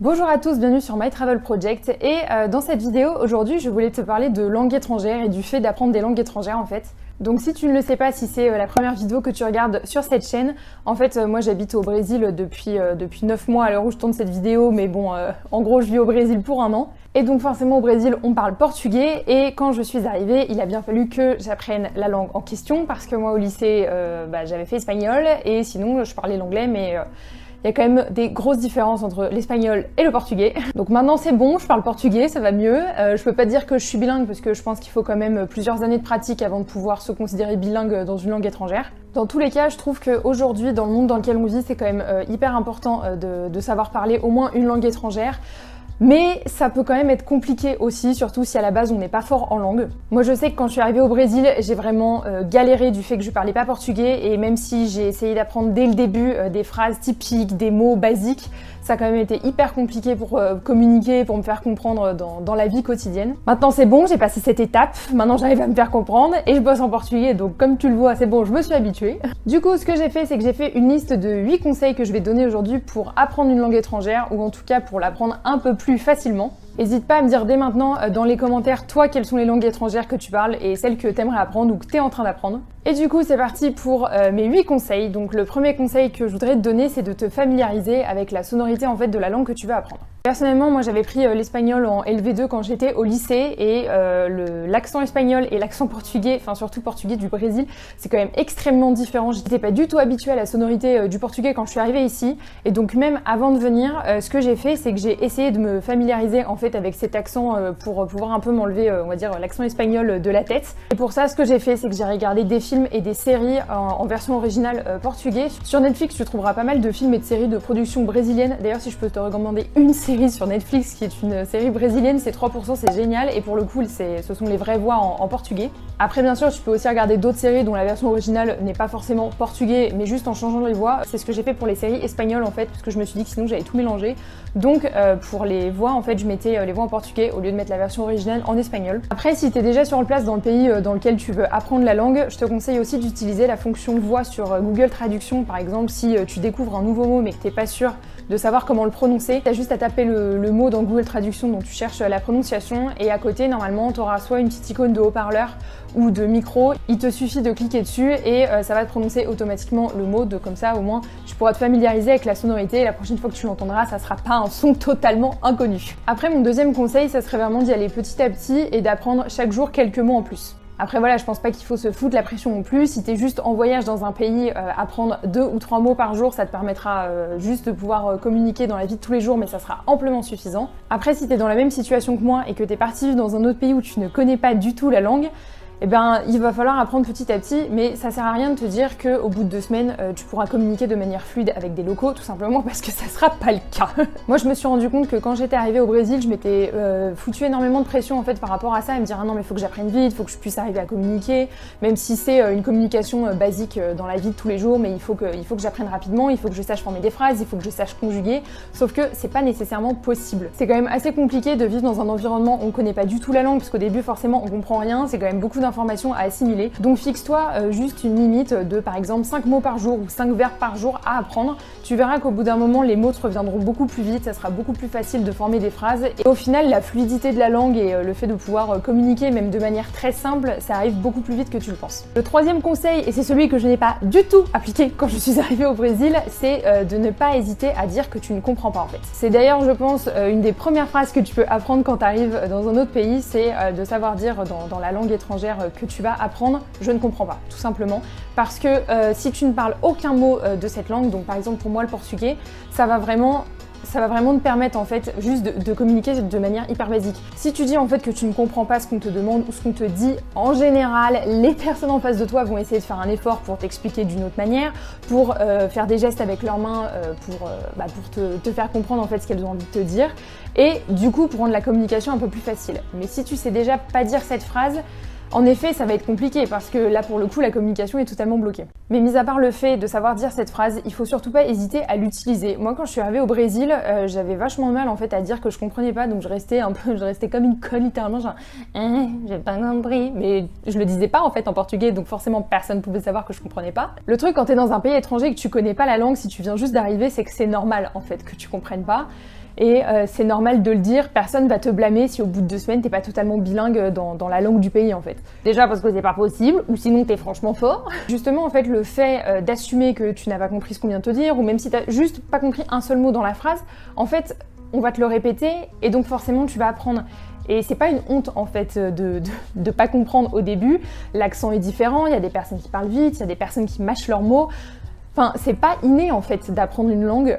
Bonjour à tous, bienvenue sur My Travel Project et dans cette vidéo aujourd'hui je voulais te parler de langue étrangère et du fait d'apprendre des langues étrangères en fait. Donc si tu ne le sais pas, si c'est la première vidéo que tu regardes sur cette chaîne, en fait moi j'habite au Brésil depuis 9 mois à l'heure où je tourne cette vidéo, mais bon en gros je vis au Brésil pour un an. Et donc forcément au Brésil on parle portugais et quand je suis arrivée il a bien fallu que j'apprenne la langue en question parce que moi au lycée j'avais fait espagnol et sinon je parlais l'anglais mais... il y a quand même des grosses différences entre l'espagnol et le portugais. Donc maintenant c'est bon, je parle portugais, ça va mieux. Je peux pas dire que je suis bilingue parce que je pense qu'il faut quand même plusieurs années de pratique avant de pouvoir se considérer bilingue dans une langue étrangère. Dans tous les cas, je trouve qu'aujourd'hui, dans le monde dans lequel on vit, c'est quand même hyper important de savoir parler au moins une langue étrangère. Mais ça peut quand même être compliqué aussi, surtout si à la base on n'est pas fort en langue. Moi je sais que quand je suis arrivée au Brésil, j'ai vraiment galéré du fait que je parlais pas portugais et même si j'ai essayé d'apprendre dès le début des phrases typiques, des mots basiques, ça a quand même été hyper compliqué pour communiquer, pour me faire comprendre dans la vie quotidienne. Maintenant c'est bon, j'ai passé cette étape, maintenant j'arrive à me faire comprendre et je bosse en portugais donc comme tu le vois c'est bon, je me suis habituée. Du coup ce que j'ai fait c'est que j'ai fait une liste de 8 conseils que je vais donner aujourd'hui pour apprendre une langue étrangère ou en tout cas pour l'apprendre un peu plus facilement. N'hésite pas à me dire dès maintenant dans les commentaires toi quelles sont les langues étrangères que tu parles et celles que tu aimerais apprendre ou que tu es en train d'apprendre. Et du coup c'est parti pour mes 8 conseils. Donc le premier conseil que je voudrais te donner c'est de te familiariser avec la sonorité en fait de la langue que tu veux apprendre. Personnellement moi j'avais pris l'espagnol en LV2 quand j'étais au lycée et l'accent espagnol et l'accent portugais, enfin surtout portugais du Brésil, c'est quand même extrêmement différent. J'étais pas du tout habituée à la sonorité du portugais quand je suis arrivée ici et donc même avant de venir ce que j'ai fait c'est que j'ai essayé de me familiariser en fait avec cet accent pour pouvoir un peu m'enlever on va dire l'accent espagnol de la tête. Et pour ça ce que j'ai fait c'est que j'ai regardé des films et des séries en version originale portugais. Sur Netflix tu trouveras pas mal de films et de séries de production brésilienne. D'ailleurs si je peux te recommander une série sur Netflix qui est une série brésilienne, c'est 3%, c'est génial et pour le coup ce sont les vraies voix en portugais. Après bien sûr tu peux aussi regarder d'autres séries dont la version originale n'est pas forcément portugais mais juste en changeant les voix. C'est ce que j'ai fait pour les séries espagnoles en fait parce que je me suis dit que sinon j'allais tout mélanger. Donc pour les voix en fait je mettais les voix en portugais au lieu de mettre la version originale en espagnol. Après si tu es déjà sur place dans le pays dans lequel tu veux apprendre la langue, je te conseille aussi d'utiliser la fonction voix sur Google Traduction par exemple si tu découvres un nouveau mot mais que tu n'es pas sûr de savoir comment le prononcer, tu as juste à taper le mot dans Google Traduction dont tu cherches la prononciation et à côté normalement tu auras soit une petite icône de haut-parleur ou de micro, il te suffit de cliquer dessus et ça va te prononcer automatiquement le mot, comme ça au moins tu pourras te familiariser avec la sonorité et la prochaine fois que tu l'entendras ça sera pas un son totalement inconnu. Après mon deuxième conseil ça serait vraiment d'y aller petit à petit et d'apprendre chaque jour quelques mots en plus. Après voilà, je pense pas qu'il faut se foutre la pression non plus. Si t'es juste en voyage dans un pays, apprendre 2 ou 3 mots par jour, ça te permettra juste de pouvoir communiquer dans la vie de tous les jours, mais ça sera amplement suffisant. Après, si t'es dans la même situation que moi et que t'es parti vivre dans un autre pays où tu ne connais pas du tout la langue, eh ben, il va falloir apprendre petit à petit, mais ça sert à rien de te dire qu'au bout de 2 semaines, tu pourras communiquer de manière fluide avec des locaux, tout simplement parce que ça sera pas le cas. Moi, je me suis rendu compte que quand j'étais arrivée au Brésil, je m'étais foutu énormément de pression en fait par rapport à ça, et me dire ah non mais faut que j'apprenne vite, faut que je puisse arriver à communiquer, même si c'est une communication basique dans la vie de tous les jours, mais il faut que j'apprenne rapidement, il faut que je sache former des phrases, il faut que je sache conjuguer, sauf que c'est pas nécessairement possible. C'est quand même assez compliqué de vivre dans un environnement où on connaît pas du tout la langue, parce qu'au début forcément on comprend rien, c'est quand même beaucoup d'informations à assimiler. Donc fixe-toi juste une limite de par exemple 5 mots par jour ou 5 verbes par jour à apprendre. Tu verras qu'au bout d'un moment les mots te reviendront beaucoup plus vite, ça sera beaucoup plus facile de former des phrases et au final la fluidité de la langue et le fait de pouvoir communiquer même de manière très simple, ça arrive beaucoup plus vite que tu le penses. Le troisième conseil, et c'est celui que je n'ai pas du tout appliqué quand je suis arrivée au Brésil, c'est de ne pas hésiter à dire que tu ne comprends pas en fait. C'est d'ailleurs je pense une des premières phrases que tu peux apprendre quand tu arrives dans un autre pays, c'est de savoir dire dans la langue étrangère que tu vas apprendre, je ne comprends pas, tout simplement. Parce que si tu ne parles aucun mot de cette langue, donc par exemple pour moi le portugais, ça va vraiment te permettre en fait juste de communiquer de manière hyper basique. Si tu dis en fait que tu ne comprends pas ce qu'on te demande ou ce qu'on te dit, en général, les personnes en face de toi vont essayer de faire un effort pour t'expliquer d'une autre manière, pour faire des gestes avec leurs mains pour te faire comprendre en fait ce qu'elles ont envie de te dire et du coup pour rendre la communication un peu plus facile. Mais si tu sais déjà pas dire cette phrase, en effet, ça va être compliqué parce que là, pour le coup, la communication est totalement bloquée. Mais mis à part le fait de savoir dire cette phrase, il faut surtout pas hésiter à l'utiliser. Moi, quand je suis arrivée au Brésil, j'avais vachement de mal en fait à dire que je comprenais pas, donc je restais comme une conne littéralement, genre j'ai pas compris. Mais je le disais pas en fait en portugais, donc forcément personne pouvait savoir que je comprenais pas. Le truc quand t'es dans un pays étranger et que tu connais pas la langue, si tu viens juste d'arriver, c'est que c'est normal en fait que tu comprennes pas. Et c'est normal de le dire, personne va te blâmer si au bout de 2 semaines t'es pas totalement bilingue dans la langue du pays en fait. Déjà parce que c'est pas possible, ou sinon t'es franchement fort. Justement en fait le fait d'assumer que tu n'as pas compris ce qu'on vient de te dire, ou même si t'as juste pas compris un seul mot dans la phrase, en fait on va te le répéter et donc forcément tu vas apprendre. Et c'est pas une honte en fait de pas comprendre au début, l'accent est différent, il y a des personnes qui parlent vite, il y a des personnes qui mâchent leurs mots. Enfin, c'est pas inné en fait d'apprendre une langue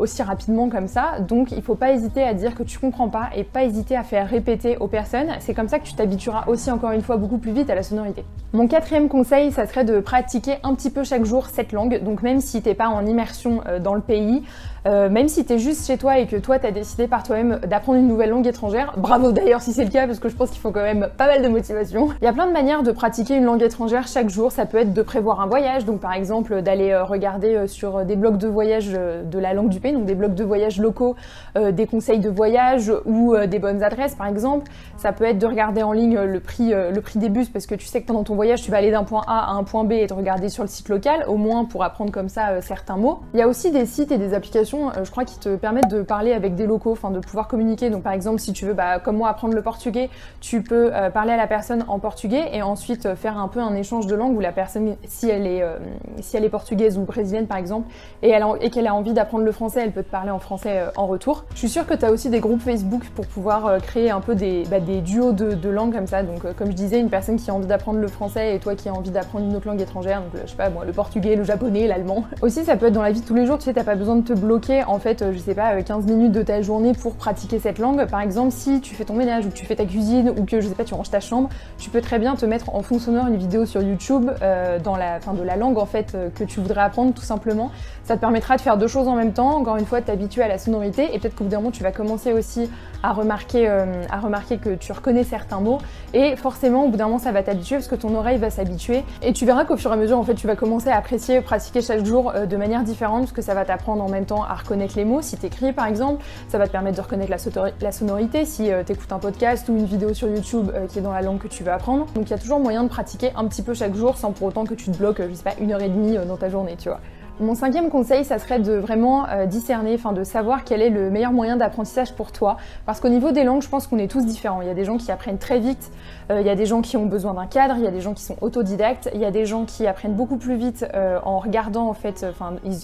aussi rapidement comme ça, donc il faut pas hésiter à dire que tu comprends pas et pas hésiter à faire répéter aux personnes. C'est comme ça que tu t'habitueras aussi encore une fois beaucoup plus vite à la sonorité. Mon 4e conseil, ça serait de pratiquer un petit peu chaque jour cette langue, donc même si t'es pas en immersion dans le pays, même si t'es juste chez toi et que toi t'as décidé par toi-même d'apprendre une nouvelle langue étrangère, bravo d'ailleurs si c'est le cas parce que je pense qu'il faut quand même pas mal de motivation. Il y a plein de manières de pratiquer une langue étrangère chaque jour, ça peut être de prévoir un voyage, donc par exemple d'aller regarder sur des blogs de voyage de la langue du pays, donc des blogs de voyage locaux, des conseils de voyage ou des bonnes adresses par exemple. Ça peut être de regarder en ligne le prix des bus parce que tu sais que pendant ton voyage tu vas aller d'un point A à un point B et de regarder sur le site local, au moins pour apprendre comme ça certains mots. Il y a aussi des sites et des applications je crois qui te permettent de parler avec des locaux, enfin de pouvoir communiquer. Donc par exemple si tu veux comme moi apprendre le portugais, tu peux parler à la personne en portugais et ensuite faire un peu un échange de langue où la personne, si elle est portugaise ou brésilienne par exemple et qu'elle a envie d'apprendre le français, elle peut te parler en français en retour. Je suis sûre que tu as aussi des groupes Facebook pour pouvoir créer un peu des duos de langues comme ça. Donc comme je disais, une personne qui a envie d'apprendre le français et toi qui as envie d'apprendre une autre langue étrangère, donc je sais pas moi, le portugais, le japonais, l'allemand. Aussi ça peut être dans la vie de tous les jours, tu sais, t'as pas besoin de te bloquer en fait, je sais pas, 15 minutes de ta journée pour pratiquer cette langue. Par exemple, si tu fais ton ménage ou que tu fais ta cuisine ou que je sais pas, tu ranges ta chambre, tu peux très bien te mettre en fond sonore une vidéo sur YouTube de la langue en fait que tu voudrais apprendre tout simplement. Ça te permettra de faire 2 choses en même temps, encore une fois de t'habituer à la sonorité et peut-être qu'au bout d'un moment tu vas commencer aussi à remarquer que tu reconnais certains mots et forcément au bout d'un moment ça va t'habituer parce que ton oreille va s'habituer et tu verras qu'au fur et à mesure en fait tu vas commencer à apprécier pratiquer chaque jour de manière différente parce que ça va t'apprendre en même temps à reconnaître les mots. Si t'écris par exemple, ça va te permettre de reconnaître la sonorité si t'écoutes un podcast ou une vidéo sur YouTube qui est dans la langue que tu veux apprendre. Donc il y a toujours moyen de pratiquer un petit peu chaque jour sans pour autant que tu te bloques, je sais pas, 1h30 dans ta journée, tu vois. Mon 5e conseil, ça serait de vraiment discerner, de savoir quel est le meilleur moyen d'apprentissage pour toi. Parce qu'au niveau des langues, je pense qu'on est tous différents. Il y a des gens qui apprennent très vite, il y a des gens qui ont besoin d'un cadre, il y a des gens qui sont autodidactes, il y a des gens qui apprennent beaucoup plus vite en regardant en fait,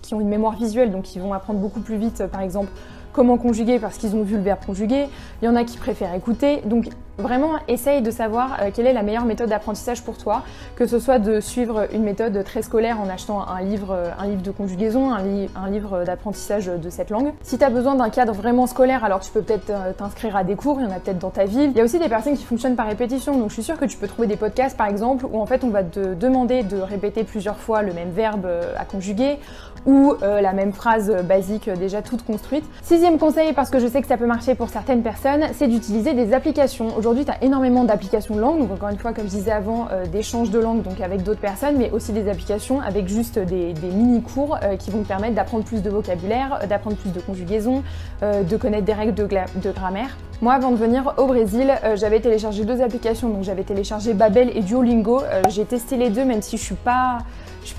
qui ont une mémoire visuelle, donc qui vont apprendre beaucoup plus vite, par exemple, comment conjuguer parce qu'ils ont vu le verbe conjuguer. Il y en a qui préfèrent écouter. Donc vraiment, essaye de savoir quelle est la meilleure méthode d'apprentissage pour toi, que ce soit de suivre une méthode très scolaire en achetant un livre de conjugaison, un livre d'apprentissage de cette langue. Si tu as besoin d'un cadre vraiment scolaire, alors tu peux peut-être t'inscrire à des cours, il y en a peut-être dans ta ville. Il y a aussi des personnes qui fonctionnent par répétition, donc je suis sûre que tu peux trouver des podcasts par exemple où en fait on va te demander de répéter plusieurs fois le même verbe à conjuguer ou la même phrase basique déjà toute construite. 6e conseil, parce que je sais que ça peut marcher pour certaines personnes, c'est d'utiliser des applications. Aujourd'hui, tu as énormément d'applications de langue, donc encore une fois, comme je disais avant, d'échanges de langue donc avec d'autres personnes, mais aussi des applications avec juste des mini-cours qui vont te permettre d'apprendre plus de vocabulaire, d'apprendre plus de conjugaison, de connaître des règles de grammaire. Moi, avant de venir au Brésil, j'avais téléchargé 2 applications, donc j'avais téléchargé Babbel et Duolingo. J'ai testé les 2, même si je suis pas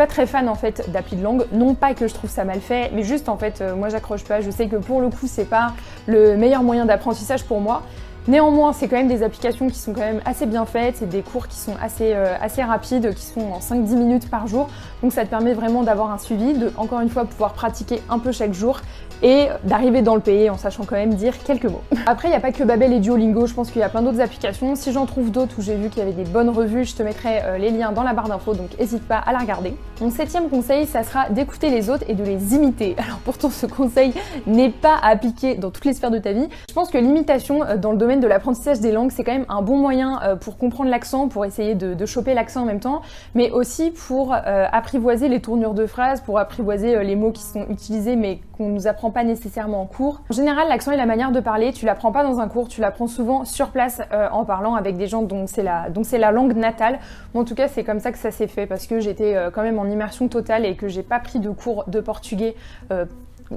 très fan en fait d'appli de langue, non pas que je trouve ça mal fait, mais juste en fait moi j'accroche pas, je sais que pour le coup c'est pas le meilleur moyen d'apprentissage pour moi. Néanmoins, c'est quand même des applications qui sont quand même assez bien faites, c'est des cours qui sont assez rapides, qui sont en 5-10 minutes par jour, donc ça te permet vraiment d'avoir un suivi, de encore une fois pouvoir pratiquer un peu chaque jour et d'arriver dans le pays en sachant quand même dire quelques mots. Après, il n'y a pas que Babbel et Duolingo, je pense qu'il y a plein d'autres applications. Si j'en trouve d'autres où j'ai vu qu'il y avait des bonnes revues, je te mettrai les liens dans la barre d'infos, donc n'hésite pas à la regarder. Mon 7e conseil, ça sera d'écouter les autres et de les imiter. Alors pourtant, ce conseil n'est pas à appliquer dans toutes les sphères de ta vie. Je pense que l'imitation dans le domaine de l'apprentissage des langues, c'est quand même un bon moyen pour comprendre l'accent, pour essayer de choper l'accent en même temps, mais aussi pour apprivoiser les tournures de phrases, pour apprivoiser les mots qui sont utilisés mais qu'on nous apprend pas nécessairement en cours. En général, l'accent et la manière de parler, tu l'apprends pas dans un cours, tu l'apprends souvent sur place en parlant avec des gens dont c'est la langue natale. Bon, en tout cas, c'est comme ça que ça s'est fait parce que j'étais quand même en immersion totale et que j'ai pas pris de cours de portugais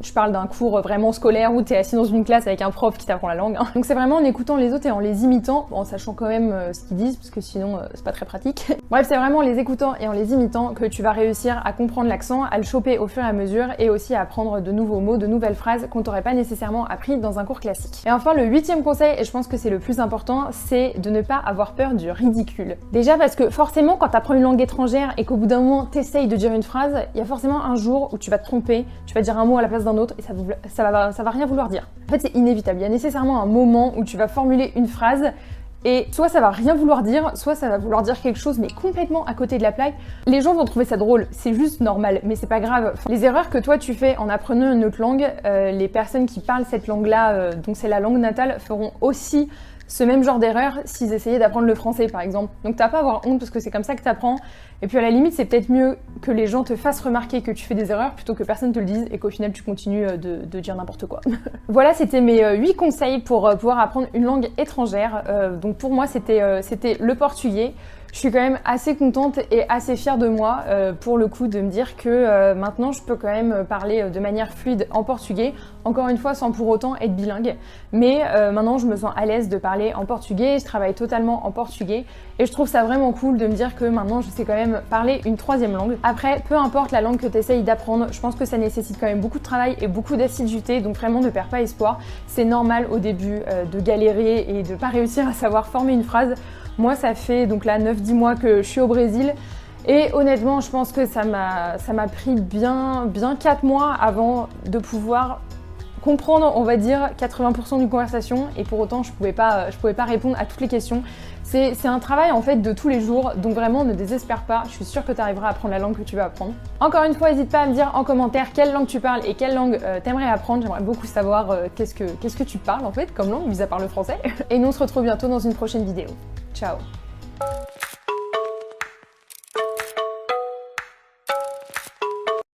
Je parle d'un cours vraiment scolaire où tu es assis dans une classe avec un prof qui t'apprend la langue. Hein. Donc c'est vraiment en écoutant les autres et en les imitant, en sachant quand même ce qu'ils disent, parce que sinon c'est pas très pratique. Bref, c'est vraiment en les écoutant et en les imitant que tu vas réussir à comprendre l'accent, à le choper au fur et à mesure et aussi à apprendre de nouveaux mots, de nouvelles phrases qu'on t'aurait pas nécessairement appris dans un cours classique. Et enfin, le 8e conseil, et je pense que c'est le plus important, c'est de ne pas avoir peur du ridicule. Déjà parce que forcément, quand tu apprends une langue étrangère et qu'au bout d'un moment t'essayes de dire une phrase, il y a forcément un jour où tu vas te tromper, tu vas dire un mot à la place d'un autre et ça va rien vouloir dire. En fait, c'est inévitable. Il y a nécessairement un moment où tu vas formuler une phrase et soit ça va rien vouloir dire, soit ça va vouloir dire quelque chose mais complètement à côté de la plaque. Les gens vont trouver ça drôle, c'est juste normal, mais c'est pas grave. Les erreurs que toi tu fais en apprenant une autre langue, les personnes qui parlent cette langue-là, donc c'est la langue natale, feront aussi ce même genre d'erreur s'ils essayaient d'apprendre le français par exemple. Donc t'as pas à avoir honte parce que c'est comme ça que t'apprends. Et puis à la limite c'est peut-être mieux que les gens te fassent remarquer que tu fais des erreurs plutôt que personne te le dise et qu'au final tu continues de dire n'importe quoi. Voilà, c'était mes 8 conseils pour pouvoir apprendre une langue étrangère. Donc pour moi c'était le portugais. Je suis quand même assez contente et assez fière de moi pour le coup de me dire que maintenant je peux quand même parler de manière fluide en portugais, encore une fois sans pour autant être bilingue, mais maintenant je me sens à l'aise de parler en portugais, je travaille totalement en portugais et je trouve ça vraiment cool de me dire que maintenant je sais quand même parler une 3e langue. Après, peu importe la langue que tu essayes d'apprendre, je pense que ça nécessite quand même beaucoup de travail et beaucoup d'assiduité, donc vraiment ne perds pas espoir. C'est normal au début de galérer et de pas réussir à savoir former une phrase. Moi, ça fait donc là 9-10 mois que je suis au Brésil et honnêtement, je pense que ça m'a pris bien 4 mois avant de pouvoir comprendre, on va dire, 80% d'une conversation et pour autant, je pouvais pas répondre à toutes les questions. C'est un travail en fait de tous les jours, donc vraiment ne désespère pas, je suis sûre que tu arriveras à apprendre la langue que tu veux apprendre. Encore une fois, n'hésite pas à me dire en commentaire quelle langue tu parles et quelle langue t'aimerais apprendre, j'aimerais beaucoup savoir qu'est-ce que tu parles en fait comme langue, mis à part le français. Et nous on se retrouve bientôt dans une prochaine vidéo. Ciao!